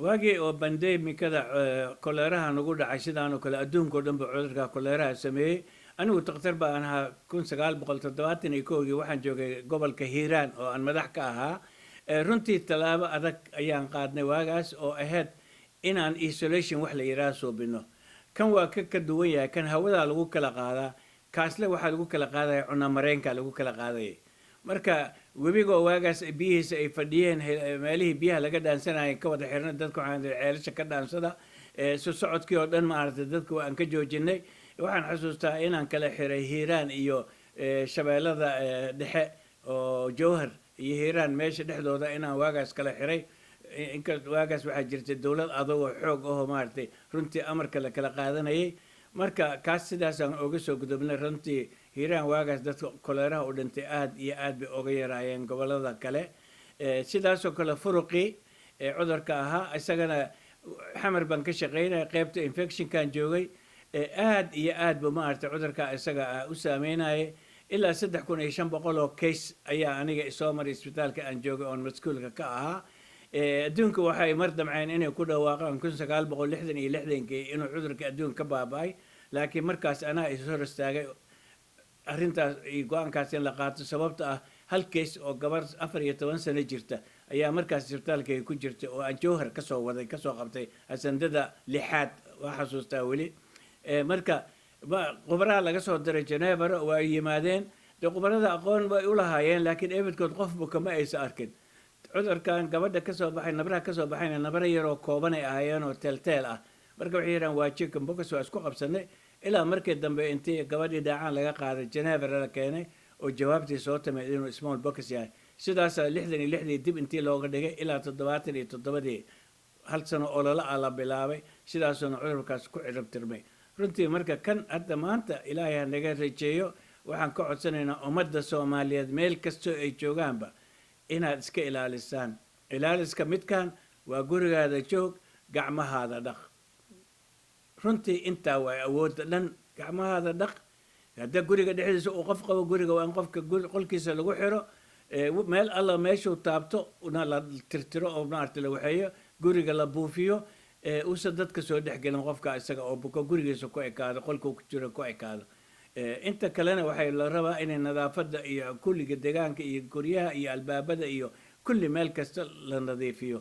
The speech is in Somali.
waagii oo bandemikada koleeraha nagu dhacay sidaanoo kale adduunka oo dhan ba cudurka koleeraha sameeyey anigu takhtar baan ahaa 1971 waxaan joogay gobolka hiiraan oo aan madax ka ahaa runtii tallaabo adag ayaan qaadnay waagaas oo ahayd inaan isolation wax la yidhaha suubino kan waa ka duwan yahay kan hawadaa lagu kala qaadaa kaasle waxaa lagu kala qaadaya cuna mareenka lagu kala qaadayay marka webiga waagaas biyihiisa ay fadhiyeen meelihii biyaha laga dhaansanayay ka wada xirnay dadku waxaan ceelasha ka dhaansada soo socodkii oo dhan maaragtay dadku aan ka joojinay waxaan xasuustaa inaan kala xiray hiiraan iyo shabeellada dhexe oo jowhar iyo hiiraan meesha dhexdooda inaan waagaas kala xiray inka waagaas waxaa jirtay dowlad adagoo xoog ahoo maaragtay runtii amarka la kala qaadanayay marka kaas sidaasaan oga soo gudubnay runtii hiiraan waagaas dadka koleeraha u dhintay aad iyo aad bay oga yaraayeen gobolada kale sidaasoo kale furuqii cudurka ahaa isagana xamar baan ka shaqaynaya qaybta infectionkan joogay aad iyo aad bu maaragtay cudurka isaga u saameynayay ilaa 3500 oo case ayaa aniga soo maray isbitaalka aan joogay oon maskuulka ka ahaa adduunka waxay mar damceen inay ku dhawaaqaan 1966 inuu cudurka adduunka ka baaba'ay laakiin markaas anaa is hor istaagay arrintaas go-aankaas in la qaato sababta ah hal case oo gabar 14 sano jirta ayaa markaas isbitaalkayga ku jirtay oo aan jowhar kasoo waday kasoo qabtay asandada 6aad waa xasuustaa weli marka khubaraha laga soo diray Geneva waa yimaadeen de khubarada aqoon way u lahaayeen laakiin eebadkood qofba kama aysan arkin cudurkan gabadha ka soo baxay nabraha ka soo baxayna nabara yaroo kooban ay ahaayeen oo teel ah marka waxay yiraahdeen waa chicken pox waa isku qabsanay ilaa markii dambe intii gabadhii dhaacaan laga qaaday Geneva la keenay oo jawaabtii soo timid inuu small pox yahay sidaas 66 dib intii looga dhigay ilaa 77 hal sano oo la bilaabay sidaasuna cudurkaas ku cirib tirmay runtii marka kan hadda maanta ilaahay naga rajeeyo waxaan ka codsanaynaa ummadda Soomaaliyeed meel kasto ay joogaanba inaad iska ilaalisaan ilaaliska midkan waa gurigaada joog gacmahaada dhaq runtii intaa waa awoodda dhan gacmahaada dhaq hadda guriga dhexdiisa uu qof qabo guriga waa in qofka qolkiisa lagu xiro meel alla meeshuu taabto una la tirtiro oo maarta la waxeeyo guriga la buufiyo uusa dadka soo dhexgelin qofka isaga oo buko gurigiisa ku ekaado qolka ku jiro ku ekaado inta kalena waxay la rabaa inay nadaafadda iyo kulliga deegaanka iyo guryaha iyo albaabada iyo kulli meel kasta la nadiifiyo